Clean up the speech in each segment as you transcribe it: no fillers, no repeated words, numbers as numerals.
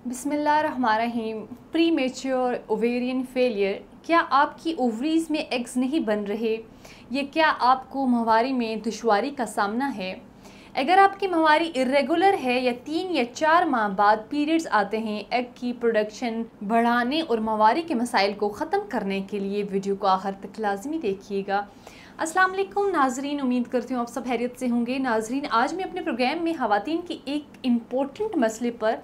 बिस्मिल्लाहिर्रहमानिर्रहीम। Pre mature ovarian failure, क्या आपकी ओवरीज में एग्स नहीं बन रहे? ये क्या आपको माहवारी में दुश्वारी का सामना है? अगर आपकी माहवारी इर्रेगुलर है या 3 या 4 माह बाद पीरियड्स आते हैं, एग की प्रोडक्शन बढ़ाने और माहवारी के मसाइल को ख़त्म करने के लिए वीडियो को आखिर तक लाजमी देखिएगा। अस्सलाम वालेकुम नाजरीन, उम्मीद करती हूँ आप सब खैरियत से होंगे। नाजरीन, आज मैं अपने प्रोग्राम में ख़वातीन की एक इम्पोर्टेंट मसले पर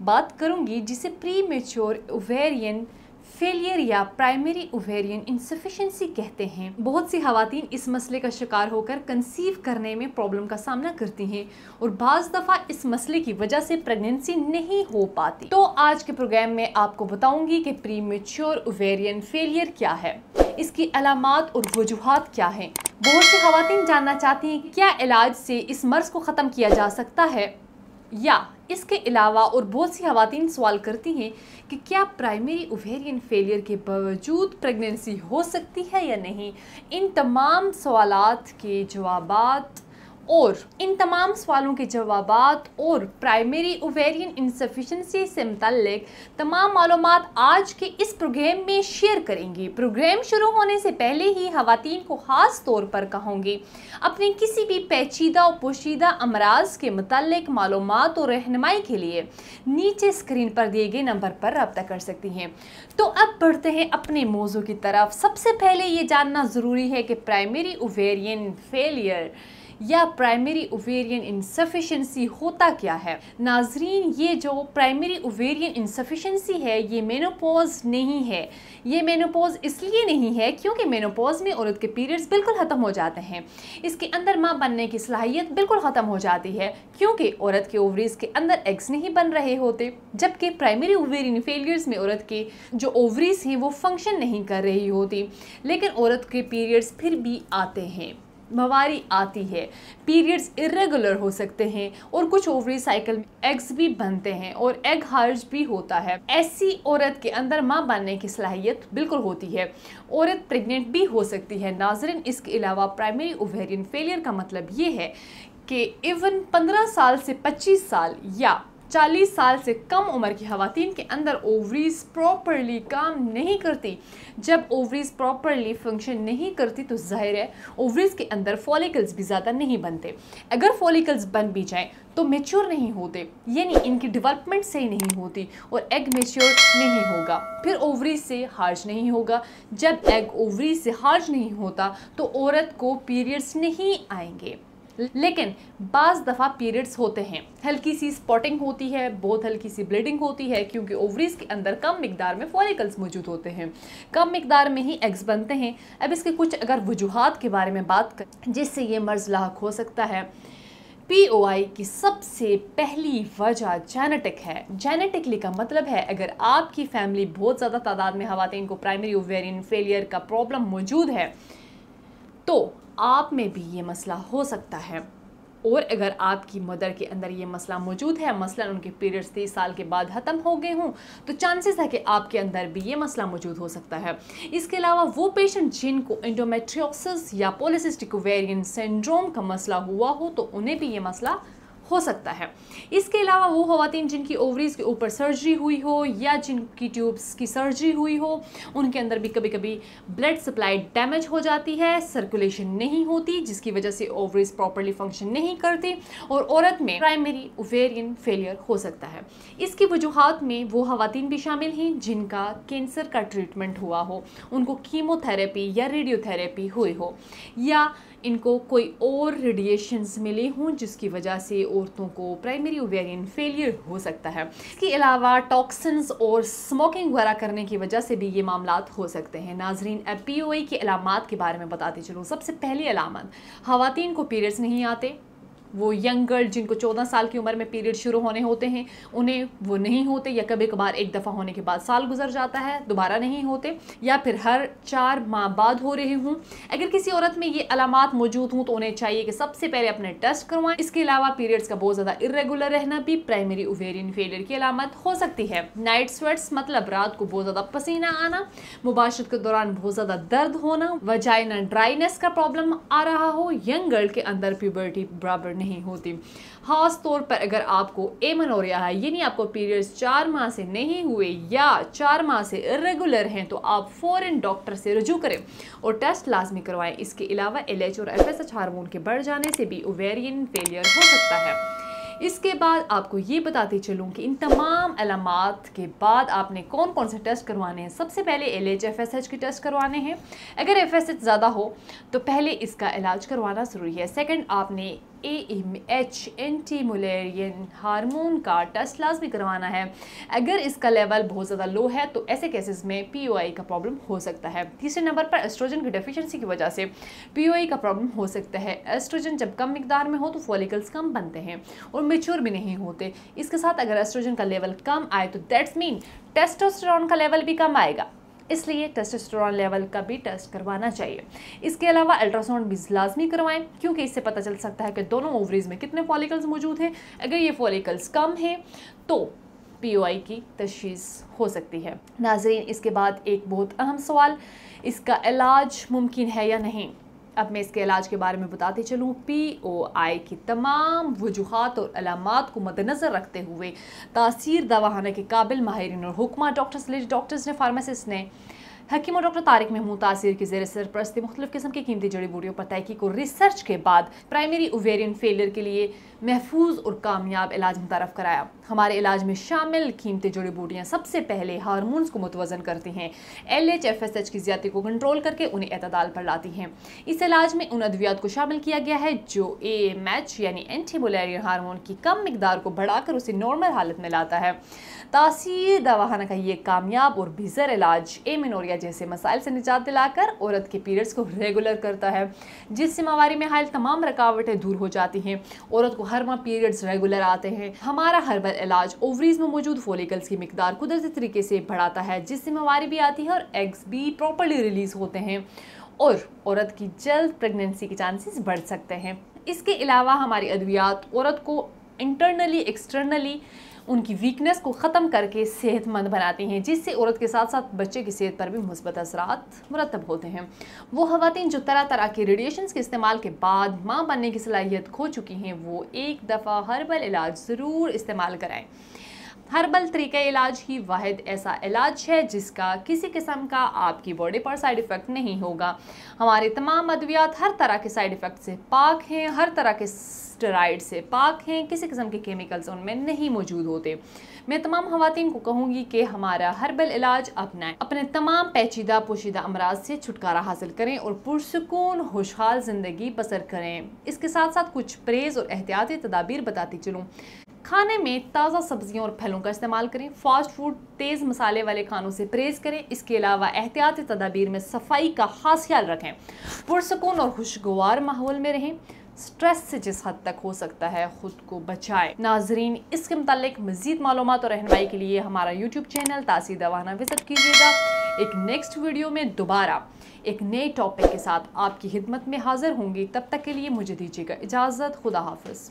बात करूंगी जिसे प्री मेच्योर ओवेरियन फेलियर या प्राइमरी ओवेरियन इनसफिशिएंसी कहते हैं। बहुत सी ख़वातीन इस मसले का शिकार होकर कंसीव करने में प्रॉब्लम का सामना करती हैं और बाज़ दफ़ा इस मसले की वजह से प्रेगनेंसी नहीं हो पाती। तो आज के प्रोग्राम में आपको बताऊंगी कि प्री मेच्योर ओवेरियन फेलियर क्या है, इसकी अलामात और वजूहात क्या हैं। बहुत सी ख़वातीन जानना चाहती हैं कि क्या इलाज से इस मर्ज को ख़त्म किया जा सकता है, या इसके अलावा और बहुत सी ख़वातीन सवाल करती हैं कि क्या प्राइमरी ओवेरियन फेलियर के बावजूद प्रेगनेंसी हो सकती है या नहीं। इन तमाम सवालात के जवाबात और प्राइमरी ओवेरियन इनसफिशिएंसी से मुतल्लिक तमाम मालूमात आज के इस प्रोग्राम में शेयर करेंगे। प्रोग्राम शुरू होने से पहले ही ख़वातीन को ख़ास तौर पर कहूँगी, अपने किसी भी पेचीदा और पोशीदा अमराज के मुतल्लिक मालूमात और रहनुमाई के लिए नीचे स्क्रीन पर दिए गए नंबर पर रब्ता कर सकती हैं। तो अब बढ़ते हैं अपने मौजू की तरफ। सबसे पहले ये जानना ज़रूरी है कि प्राइमरी ओवेरियन फेलियर या प्राइमरी ओवेरियन इनसफिशिएंसी होता क्या है। नाजरीन, ये जो प्राइमरी ओवेरियन इनसफिशिएंसी है ये मेनोपॉज नहीं है। ये मेनोपॉज इसलिए नहीं है क्योंकि मेनोपॉज में औरत के पीरियड्स बिल्कुल ख़त्म हो जाते हैं, इसके अंदर माँ बनने की सलाहियत बिल्कुल ख़त्म हो जाती है क्योंकि औरत के ओवरीज के अंदर एग्स नहीं बन रहे होते। जबकि प्राइमरी ओवेरियन फेलियर्स में औरत के जो ओवरीज हैं वो फंक्शन नहीं कर रही होती, लेकिन औरत के पीरियड्स फिर भी आते हैं, माहवारी आती है, पीरियड्स इर्रेगुलर हो सकते हैं और कुछ ओवरी साइकिल में एग्स भी बनते हैं और एग हर्ज भी होता है। ऐसी औरत के अंदर माँ बनने की सलाहियत बिल्कुल होती है, औरत प्रेग्नेंट भी हो सकती है। नाज़रीन, इसके अलावा प्राइमरी ओवेरियन फेलियर का मतलब ये है कि इवन 15 साल से 25 साल या 40 साल से कम उम्र की ख़वातीन के अंदर ओवरीज प्रॉपरली काम नहीं करती। जब ओवरीज प्रॉपरली फंक्शन नहीं करती तो जाहिर है ओवरीज के अंदर फॉलिकल्स भी ज़्यादा नहीं बनते। अगर फॉलिकल्स बन भी जाएं तो मेच्योर नहीं होते, यानी इनकी डेवलपमेंट सही नहीं होती और एग मेच्योर नहीं होगा, फिर ओवरीज से हार्ज नहीं होगा। जब एग ओवरीज से हार्ज नहीं होता तो औरत को पीरियड्स नहीं आएंगे। लेकिन बाज़ दफ़ा पीरियड्स होते हैं, हल्की सी स्पॉटिंग होती है, बहुत हल्की सी ब्लीडिंग होती है क्योंकि ओवरीज के अंदर कम मिकदार में फॉलिकल्स मौजूद होते हैं, कम मिकदार में ही एग्स बनते हैं। अब इसके कुछ अगर वजूहात के बारे में बात करें जिससे ये मर्ज लाहक हो सकता है, POI की सबसे पहली वजह जेनेटिक है। जेनेटिकली का मतलब है अगर आपकी फैमिली बहुत ज़्यादा तादाद में ख़वातीन को प्राइमरी ओवेरियन फेलियर का प्रॉब्लम मौजूद है तो आप में भी ये मसला हो सकता है। और अगर आपकी मदर के अंदर ये मसला मौजूद है, मसलन उनके पीरियड्स 30 साल के बाद ख़त्म हो गए हों, तो चांसेस है कि आपके अंदर भी ये मसला मौजूद हो सकता है। इसके अलावा वो पेशेंट जिनको एंडोमेट्रियोसिस या पॉलीसिस्टिक ओवेरियन सिंड्रोम का मसला हुआ हो तो उन्हें भी ये मसला हो सकता है। इसके अलावा वो ख़वातीन जिनकी ओवरीज के ऊपर सर्जरी हुई हो या जिनकी ट्यूब्स की सर्जरी हुई हो, उनके अंदर भी कभी कभी ब्लड सप्लाई डैमेज हो जाती है, सर्कुलेशन नहीं होती जिसकी वजह से ओवरीज प्रॉपरली फंक्शन नहीं करती और औरत में प्राइमरी ओवेरियन फेलियर हो सकता है। इसकी वजूहात में वो ख़वातीन भी शामिल हैं जिनका कैंसर का ट्रीटमेंट हुआ हो, उनको कीमोथेरेपी या रेडियोथेरेपी हुई हो, या इनको कोई और रेडिएशंस मिले हों जिसकी वजह से औरतों को प्राइमरी ओवेरियन फेलियर हो सकता है। इसके अलावा टॉक्सिन्स और स्मोकिंग वगैरह करने की वजह से भी ये मामलात हो सकते हैं। नाजरीन, अब POI की अलामात के बारे में बताती चलूँ। सबसे पहली अलामत, ख़वातीन को पीरियड्स नहीं आते। वो यंग गर्ल जिनको 14 साल की उम्र में पीरियड शुरू होने होते हैं उन्हें वो नहीं होते, या कभी कभार एक दफ़ा होने के बाद साल गुजर जाता है दोबारा नहीं होते, या फिर हर 4 माह बाद हो रहे हों। अगर किसी औरत में ये अलामात मौजूद हों तो उन्हें चाहिए कि सबसे पहले अपने टेस्ट करवाएं। इसके अलावा पीरियड्स का बहुत ज़्यादा इरेगुलर रहना भी प्राइमरी ओवेरियन फेलियर की अलामत हो सकती है। नाइट स्वेट्स मतलब रात को बहुत ज़्यादा पसीना आना, मुबाशरत के दौरान बहुत ज़्यादा दर्द होना, वजाइना ड्राइनेस का प्रॉब्लम आ रहा हो, यंग गर्ल के अंदर प्यूबर्टी बराबर नहीं होती। ख़ास तौर पर अगर आपको एमेनोरिया है, यानी आपको पीरियड्स 4 माह से नहीं हुए या 4 माह से इरेगुलर हैं, तो आप फ़ौरन डॉक्टर से रुजू करें और टेस्ट लाजमी करवाएं। इसके अलावा LH और FSH हार्मोन के बढ़ जाने से भी ओवेरियन फेलियर हो सकता है। इसके बाद आपको ये बताते चलूँ कि इन तमाम अलामात के बाद आपने कौन कौन से टेस्ट करवाने हैं। सबसे पहले LH FSH के टेस्ट करवाने हैं। अगर FSH ज़्यादा हो तो पहले इसका इलाज करवाना ज़रूरी है। सेकंड, आपने AMH एंटी मुलेरियन हार्मोन का टेस्ट लाजमी करवाना है। अगर इसका लेवल बहुत ज़्यादा लो है तो ऐसे केसेस में POI का प्रॉब्लम हो सकता है। तीसरे नंबर पर एस्ट्रोजन की डेफिशिएंसी की वजह से POI का प्रॉब्लम हो सकता है। एस्ट्रोजन जब कम मिकदार में हो तो फॉलिकल्स कम बनते हैं और मेच्योर भी नहीं होते। इसके साथ अगर एस्ट्रोजन का लेवल कम आए तो दैट्स मीन टेस्टोस्टेरोन का लेवल भी कम आएगा, इसलिए टेस्टोस्टेरोन लेवल का भी टेस्ट करवाना चाहिए। इसके अलावा अल्ट्रासाउंड भी लाजमी करवाएं, क्योंकि इससे पता चल सकता है कि दोनों ओवरीज में कितने फॉलिकल्स मौजूद हैं। अगर ये फॉलिकल्स कम हैं तो POI की तशखीस हो सकती है। नाज़रीन, इसके बाद एक बहुत अहम सवाल, इसका इलाज मुमकिन है या नहीं। अब मैं इसके इलाज के बारे में बताते चलूँ। POI की तमाम वजूहात और अलामात को मद्देनज़र रखते हुए तासीर दवाखाना के काबिल माहिरीन और हुक्मा डॉक्टर्स ने फार्मासिस्ट ने हकीम और डॉक्टर तारिक महमूद तासीर की ज़ेर सरपरस्ती मुख्तलिफ किस्म की कीमती जड़ी बूटियों पर तहकीक और रिसर्च के बाद प्राइमरी ओवेरियन फेलियर के लिए महफूज और कामयाब इलाज मुतारफ़ कराया। हमारे इलाज में शामिल कीमती जड़ी बूटियाँ सबसे पहले हार्मोन्स को मुतवज़न करती हैं, LH FSH की ज़्यादती को कंट्रोल करके उन्हें एतदाल पर लाती हैं। इस इलाज में उन अद्वियात को शामिल किया गया है जो AMH यानी एंटी मुलेरियन हार्मोन की कम मिकदार को बढ़ाकर उसे नॉर्मल हालत में लाता है। तासीर दवाखाना का ये कामयाब और बेहतर इलाज एमेनोरिया जैसे मसाइल से निजात दिलाकर औरत के पीरियड्स को रेगुलर करता है, जिससे माहवारी में हायल तमाम रुकावटें दूर हो जाती हैं। औरत को हर माह पीरियड्स रेगुलर आते हैं। हमारा हर्बल इलाज ओवरीज में मौजूद फॉलिकल्स की मिकदार कुदरती तरीके से बढ़ाता है, जिससे माहवारी भी आती है और एग्स भी प्रॉपर्ली रिलीज होते हैं और औरत की जल्द प्रेगनेंसी के चांसेस बढ़ सकते हैं। इसके अलावा हमारी अद्वियात औरत को इंटरनली एक्सटर्नली उनकी वीकनेस को ख़त्म करके सेहतमंद बनाती हैं, जिससे औरत के साथ साथ बच्चे की सेहत पर भी मुस्बत असरात मुरतब होते हैं। वो ख़वातीन जो तरह तरह के रेडिएशंस के इस्तेमाल के बाद माँ बनने की सलाहियत खो चुकी हैं, वो एक दफ़ा हर्बल इलाज ज़रूर इस्तेमाल कराएं। हर्बल तरीका इलाज ही वाहिद ऐसा इलाज है जिसका किसी किस्म का आपकी बॉडी पर साइड इफ़ेक्ट नहीं होगा। हमारे तमाम अद्वियात हर तरह के साइड इफ़ेक्ट से पाक हैं, हर तरह के स्टेरॉइड से पाक हैं, किसी किस्म के केमिकल्स उनमें नहीं मौजूद होते। मैं तमाम ख़वातीन को कहूँगी कि हमारा हर्बल इलाज अपनाएं, अपने तमाम पेचीदा पोशीदा अमराज से छुटकारा हासिल करें और पुरसुकून खुशहाल ज़िंदगी बसर करें। इसके साथ साथ कुछ परहेज़ और एहतियाती तदाबीर बताती चलूँ। खाने में ताज़ा सब्जियों और फलों का इस्तेमाल करें। फास्ट फूड, तेज़ मसाले वाले खानों से परहेज़ करें। इसके अलावा एहतियाती तदाबीर में सफाई का खास ख्याल रखें। पुरसुकून और खुशगवार माहौल में रहें। स्ट्रेस से जिस हद तक हो सकता है खुद को बचाएं। नाजरीन, इसके मुतालिक मज़ीद मालूमात और रहनुमाई के लिए हमारा YouTube चैनल तासीर दवाखाना विजिट कीजिएगा। एक नेक्स्ट वीडियो में दोबारा एक नए टॉपिक के साथ आपकी खिदमत में हाजिर होंगी। तब तक के लिए मुझे दीजिएगा इजाज़त। खुदा हाफिज़।